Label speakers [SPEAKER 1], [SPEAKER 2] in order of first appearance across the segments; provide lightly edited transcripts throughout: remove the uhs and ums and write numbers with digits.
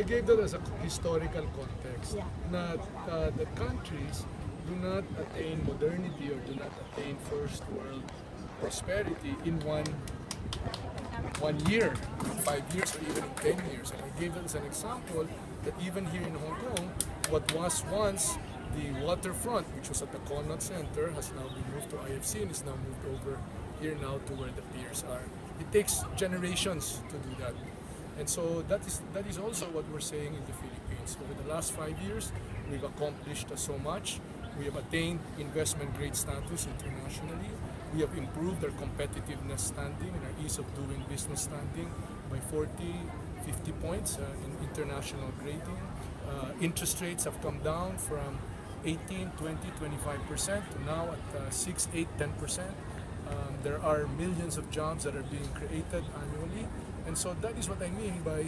[SPEAKER 1] I gave that as a historical context.
[SPEAKER 2] Yeah.
[SPEAKER 1] Not the countries do not attain modernity or do not attain first world prosperity in one year, 5 years, or even in 10 years. And I gave that as an example that even here in Hong Kong, what was once the waterfront, which was at the Connaught Center, has now been moved to IFC and is now moved over here now to where the piers are. It takes generations to do that. And so that is also what we're saying in the Philippines. Over the last 5 years, we've accomplished so much. We have attained investment grade status internationally. We have improved our competitiveness standing and our ease of doing business standing by 40, 50 points in international grading. Interest rates have come down from 18, 20, 25% to now at 6, 8, 10%. There are millions of jobs that are being created annually. And so that is what I mean by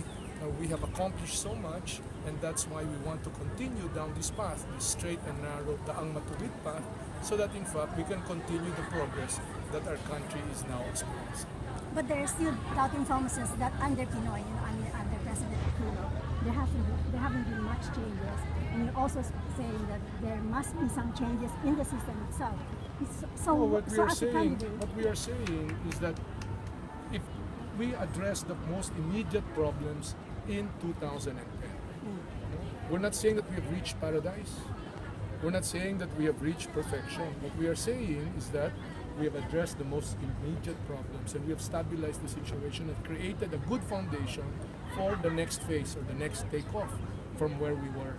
[SPEAKER 1] we have accomplished so much, and that's why we want to continue down this path, this straight and narrow, daang matuwid path, so that in fact we can continue the progress that our country is now experiencing.
[SPEAKER 2] But there are still doubting Thomases that under Pinoy, under President Aquino, there haven't been much changes. And you're also saying that there must be some changes in the system itself. So,
[SPEAKER 1] what we are
[SPEAKER 2] candidate,
[SPEAKER 1] saying is that if we address the most immediate problems in 2010, we're not saying that we have reached paradise. We're not saying that we have reached perfection. What we are saying is that we have addressed the most immediate problems and we have stabilized the situation and created a good foundation for the next phase or the next takeoff from where we were.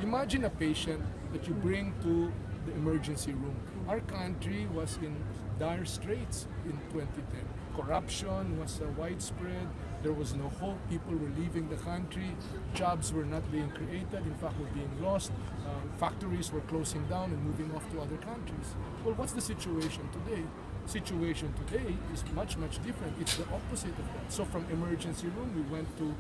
[SPEAKER 1] Imagine a patient that you bring to the emergency room. Our country was in dire straits in 2010. Corruption was widespread. There was no hope. People were leaving the country. Jobs were not being created. In fact, were being lost. Factories were closing down and moving off to other countries. Well, what's the situation today? Situation today is much, much different. It's the opposite of that. So from emergency room, we went to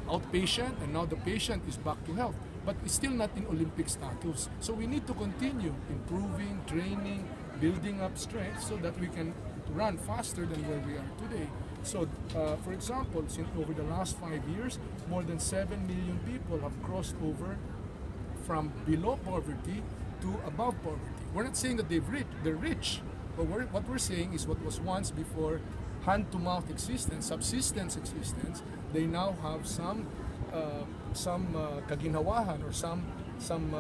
[SPEAKER 1] outpatient, and now the patient is back to health. But it's still not in Olympic status. So we need to continue improving, training, building up strength so that we can run faster than where we are today. So, for example, over the last 5 years, more than 7 million people have crossed over from below poverty to above poverty. We're not saying that they're rich, but what we're saying is what was once before hand-to-mouth existence, subsistence existence, they now have some kaginhawahan or some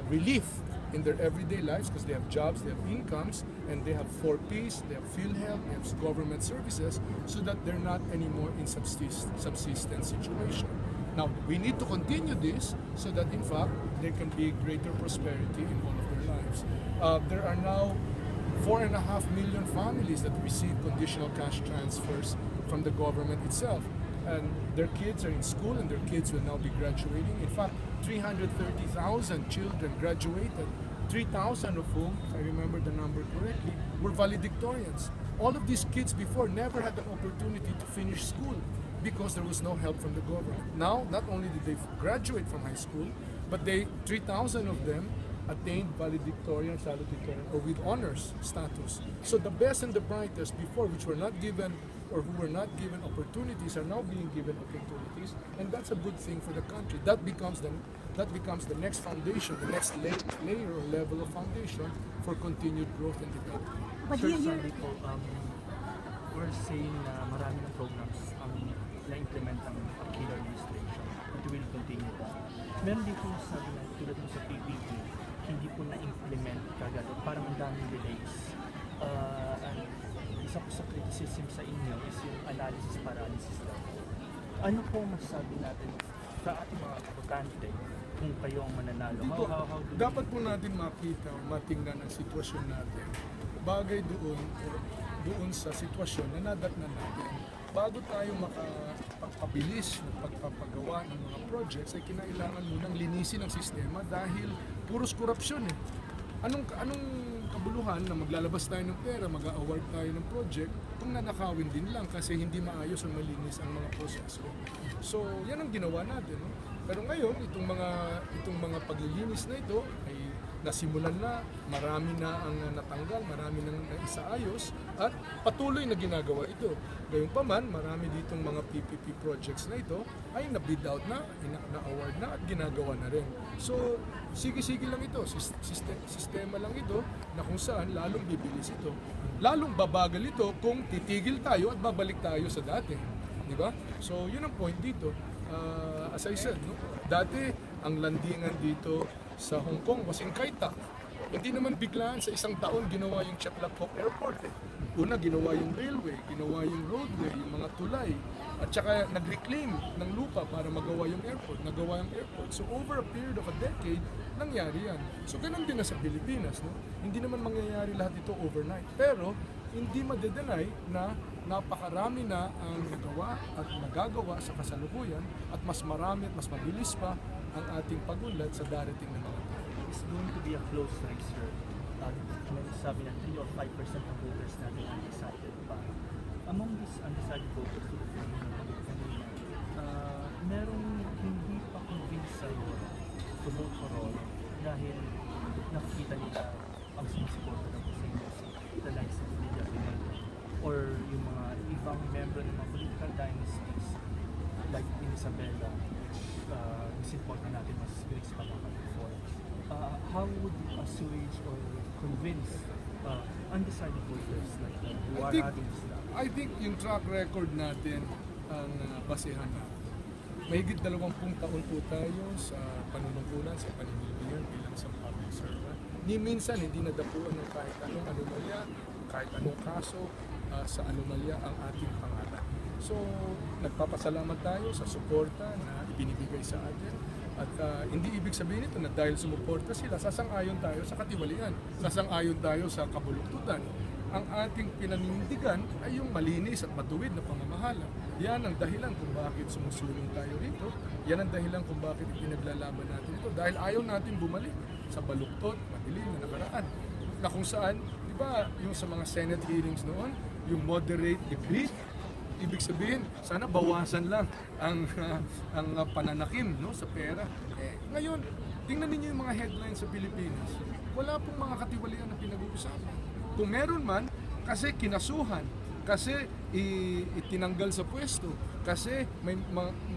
[SPEAKER 1] relief in their everyday lives because they have jobs, they have incomes, and they have 4Ps, they have PhilHealth, they have government services, so that they're not anymore in subsistence situation. Now, we need to continue this so that in fact there can be greater prosperity in all of their lives. There are now 4.5 million families that receive conditional cash transfers from the government itself. And their kids are in school and their kids will now be graduating. In fact, 330,000 children graduated, 3,000 of whom, if I remember the number correctly, were valedictorians. All of these kids before never had the opportunity to finish school because there was no help from the government. Now, not only did they graduate from high school, but 3,000 of them attained valedictorian, salutatorian, or with honors status. So the best and the brightest before, which were not given or who were not given opportunities, are now being given opportunities, and that's a good thing for the country. That becomes the next foundation, the next layer or level of foundation for continued growth and development.
[SPEAKER 3] But Sir, sorry po, we're saying na marami ng programs ang na-implement ang Aquino administration. It will continue po. Meron din po sabi na tulad mo sa PPP, hindi po na-implement kagad. Parang ang daming delays. Isa po sa criticism sa inyo is yung analysis paralysis lang. Ano po masasabi natin sa ating mga aplikante kung kayo ang mananalo?
[SPEAKER 1] Dapat po natin makita o matingnan ang sitwasyon natin. Bagay doon sa sitwasyon na nadatnan natin. Bago tayo makapabilis ng pagpapagawa ng mga projects, ay kinailangan munang linisin ang sistema dahil puros korupsyon eh. Anong kabuluhan na maglalabas tayo ng pera, mag-award tayo ng project kung nanakawin din lang kasi hindi maayos ang malinis ang mga proseso. So, yan ang ginawa natin. No? Pero ngayon, itong mga paglilinis na ito ay nasimulan na, marami na ang natanggal, marami nang naisaayos at patuloy na ginagawa ito. Gayunpaman, marami ditong mga PPP projects na ito ay na-bid out na, na-award na at ginagawa na rin. So, sige-sige lang ito, sistema lang ito na kung saan lalong bibilis ito. Lalong babagal ito kung titigil tayo at babalik tayo sa dati. Di ba? So, yun ang point dito. As I said, no? Dati, ang landingan dito sa Hong Kong was in Kai Tak. Hindi naman biglaan sa isang taon ginawa yung Chaplakok Airport. Una, ginawa yung railway, ginawa yung roadway, yung mga tulay. At saka nag-reclaim ng lupa para magawa yung airport, nagawa yung airport. So over a period of a decade, nangyari yan. So ganun din na sa Pilipinas. No? Hindi naman mangyayari lahat ito overnight. Pero hindi madedenay na napakarami na ang nagawa at nagagawa sa kasalukuyan at mas marami at mas mabilis pa ang ating pagunlad sa darating na mga taon.
[SPEAKER 3] It's going to be a close race, sir. Sabi na 3 or 5% ng voters natin undecided pa. Among these undecided voters, merong hindi pa convinced sa'yo to vote for all dahil nakikita nila ang sumusuporta ng Presidente, the likes of Lydia Pineda, or yung mga ibang member ng mga political dynasties like in Isabela, which support natin mas Grace Palacan before. How would you assuage or convince undecided voters like who are against that?
[SPEAKER 1] I think yung track record natin ang basehan natin. Mahigit 20 taon po tayo sa panunungkulan, sa paninibigan bilang isang public servant. Ni minsan hindi nadapuan ng kahit anong anomalya, kahit anong kaso sa anomalya ang ating pangalan. So, nagpapasalamat tayo sa suporta na ibinibigay sa atin. At hindi ibig sabihin ito na dahil sumuporta sila, sasang-ayon tayo sa katiwalian, sasang-ayon tayo sa kabuluktutan. Ang ating pinaninindigan ay yung malinis at matuwid na pamamahala. Yan ang dahilan kung bakit sumusulong tayo rito. Yan ang dahilan kung bakit ipinaglalaban natin ito. Dahil ayaw natin bumalik sa baluktot, madilim na nakaraan. Na kung saan, di ba, yung sa mga Senate hearings noon, yung moderate degree, ibig sabihin, sana bawasan lang ang pananakim, no, sa pera. Ngayon, tingnan ninyo yung mga headlines sa Pilipinas. Wala pong mga katiwalian na pinag-uusapan. Kung meron man, kasi kinasuhan, kasi itinanggal sa pwesto, kasi may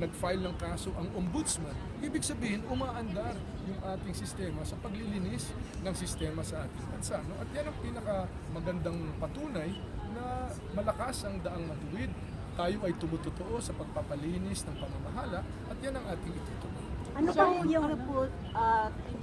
[SPEAKER 1] nag-file ng kaso ang ombudsman. Ibig sabihin, umaandar yung ating sistema sa paglilinis ng sistema sa ating bansa. No? At yan ang pinakamagandang patunay na malakas ang daang matuwid. Tayo ay tumutotoo sa pagpapalinis ng pamamahala at yan ang ating itutuloy.
[SPEAKER 4] Ano po yung report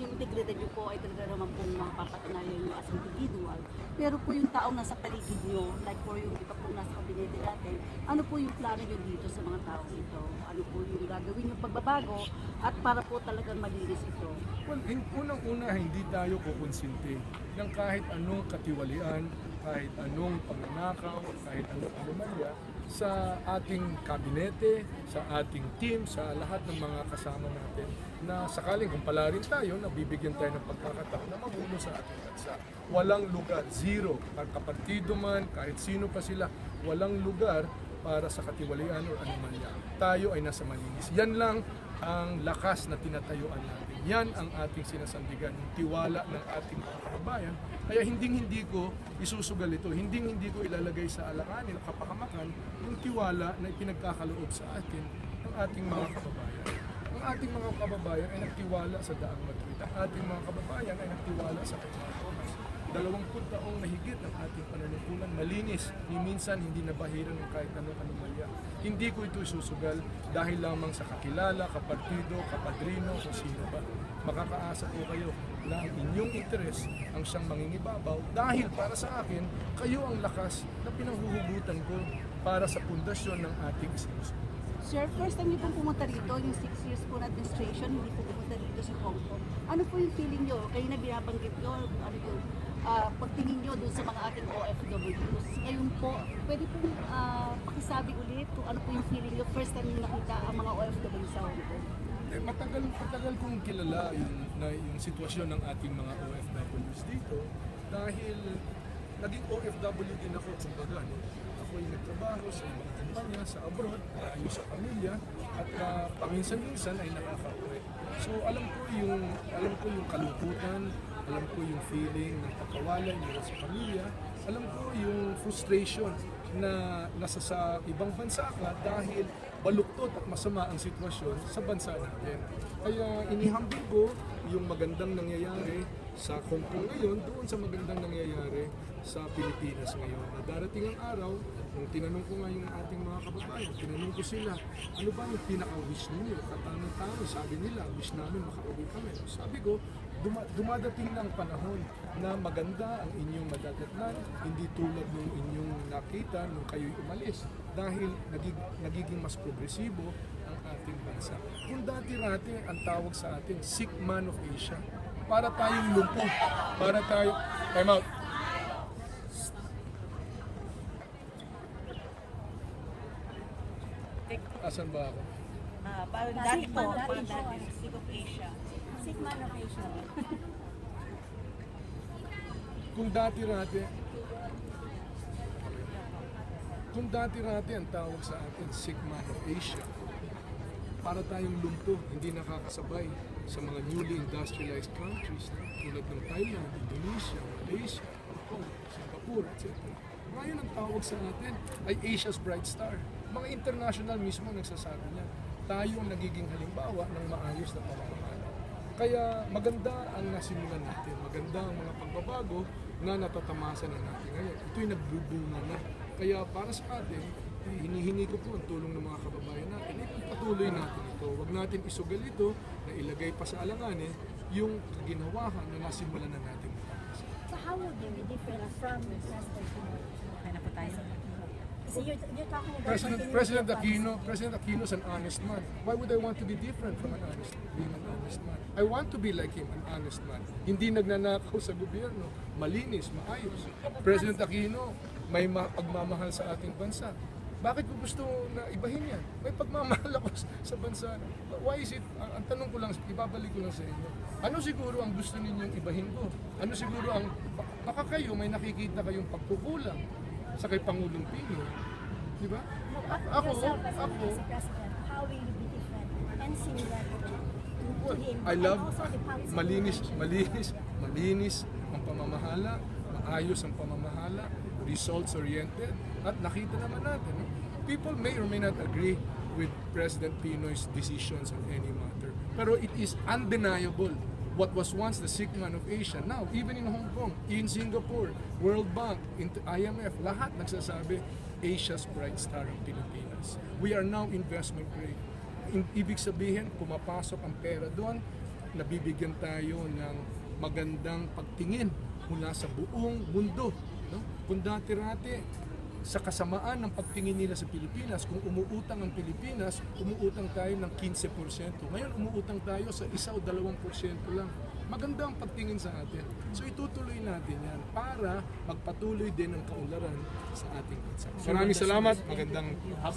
[SPEAKER 4] yung integridad niyo po ay talaga naman pong mapapatunayan niyo as individual. Pero po yung taong nasa paligid niyo, like for yung iba po nasa kabinete natin, ano po yung plano niyo dito sa mga taong ito? Ano po yung gagawin yung pagbabago at para po talagang malinis ito?
[SPEAKER 1] Well, unang-una, hindi tayo kukonsinti ng kahit anong katiwalian, kahit anong pagnanakaw, kahit anong anomalya sa ating kabinete, sa ating team, sa lahat ng mga kasama natin na sakaling kung pala rin tayo, nabibigyan tayo ng pagkakataon na mamuno sa ating bansa. Walang lugar, zero, kapartido man, kahit sino pa sila, walang lugar para sa katiwalian o anomalya. Tayo ay nasa malinis. Yan lang ang lakas na tinatayuan natin. Yan ang ating sinasandigan, yung tiwala ng ating mga kababayan. Kaya hindi ko isusugal ito, hindi ko ilalagay sa alanganin o kapahamakan yung tiwala na ipinagkakaloob sa atin ng ating mga kababayan. Ang ating mga kababayan ay nagtiwala sa daang matuwid. Ang ating mga kababayan ay nagtiwala sa kay Mar Roxas. 20 taong mahigit ng ating panunungkulan, malinis, ni minsan hindi nabahiran ng kahit anong anomalya. Hindi ko ito isusugal dahil lamang sa kakilala, kapartido, kapadrino, kung sino ba. Makakaasa po kayo na ang inyong interes ang siyang mangingibabaw dahil para sa akin, kayo ang lakas na pinanghuhugutan ko para sa pundasyon ng ating isinusunod.
[SPEAKER 4] Sir, first time niyo pong pumunta rito, yung 6 years po na administration, hindi po pumunta rito sa Hong Kong. Ano po yung feeling niyo? Kayo na binabanggit niyo, ano yun, pagtingin niyo doon sa mga ating OFWs. Ngayon po, pwede pong pakisabi ulit kung ano po yung feeling niyo first time niyo nakita ang mga OFW sa Hong Kong.
[SPEAKER 1] Matagal kong kilala yung sitwasyon ng ating mga OFWs dito dahil naging OFW din ako, kumbaga. No? Ako ay nagtrabaho sa ibang kumpanya, sa abroad, ayos sa pamilya, at paminsan-minsan ay nakaka-uwi. So alam ko yung kalungkutan, alam ko yung feeling ng pagkawalay mula sa pamilya, alam ko yung frustration na nasa sa ibang bansa ka dahil baluktot at masama ang sitwasyon sa bansa natin. Kaya inihambing ko yung magandang nangyayari sa Hong Kong ngayon doon sa magandang nangyayari sa Pilipinas ngayon. Na darating ang araw, nung tinanong ko nga yung ating mga kababayan, tinanong ko sila, ano ba yung pinaka-wish ninyo? Katanong-tanong, sabi nila, wish namin makauwi kami. Sabi ko, dumadating na ang panahon na maganda ang inyong madadatnan, hindi tulad ng inyong nakita nung kayo'y umalis. Dahil nagiging mas progresibo ang ating bansa. Kung dati-rati ang tawag sa atin, sick man of Asia, para tayong lumpo, para tayo, time out. Asan ba ako?
[SPEAKER 4] Parang dati po, parang dati, Sick of Asia.
[SPEAKER 2] Sick man of Asia.
[SPEAKER 1] Kung dati-rati ang tawag sa atin, sick man of Asia, para tayong lumpo, hindi nakakasabay sa mga newly industrialized countries tulad ng Thailand, Indonesia, Malaysia, Hong Kong, Singapore, etc. Ngayon ang tawag sa atin ay Asia's Bright Star. Mga international mismo nagsasabi niya, tayo ang nagiging halimbawa ng maayos na pamamahala. Kaya maganda ang nasimulan natin, maganda ang mga pagbabago na natatamasa na natin ngayon. Ito'y nagbubunga na. Kaya para sa atin, hinihingi ko po ang tulong ng mga kababayan natin. Ipagpatuloy natin ito. Huwag natin isugal ito na ilagay pa sa alanganin yung kaginawahan na nasimulan na natin.
[SPEAKER 2] So how would you be different from President Pinoy?
[SPEAKER 5] Kaya na po tayo.
[SPEAKER 2] So you're talking about
[SPEAKER 1] President Aquino is an honest man. Why would I want to be different from being an honest man? I want to be like him, an honest man. Hindi nagnanakaw sa gobyerno, malinis, maayos. President Aquino, may pagmamahal sa ating bansa. Bakit ko gusto na ibahin yan? May pagmamahal ako sa bansa. Why is it? Ang tanong ko lang, ibabalik ko lang sa inyo. Ano siguro ang gusto ninyong ibahin ko? Ano siguro ang, baka kayo may nakikita kayong pagkukulang sa kay Pangulong Pino. Di ba? Ako,
[SPEAKER 2] President, how will you be different and similar to him?
[SPEAKER 1] I love,
[SPEAKER 2] And also the policy
[SPEAKER 1] malinis ang pamamahala, maayos ang pamamahala, results-oriented, at nakita naman natin, people may or may not agree with President Pinoy's decisions on any matter. Pero it is undeniable what was once the sick man of Asia, now, even in Hong Kong, in Singapore, World Bank, IMF, lahat nagsasabi, Asia's bright star ang Pilipinas. We are now investment grade. Ibig sabihin, pumapasok ang pera doon, nabibigyan tayo ng magandang pagtingin mula sa buong mundo. No? Kung dati-rati, sa kasamaan ng pagtingin nila sa Pilipinas, kung umuutang ang Pilipinas, umuutang tayo ng 15%. Ngayon, umuutang tayo sa 1 o 2% lang. Maganda ang pagtingin sa atin. So itutuloy natin yan para magpatuloy din ang kaunlaran sa ating bansa. Maraming salamat. Magandang hapon.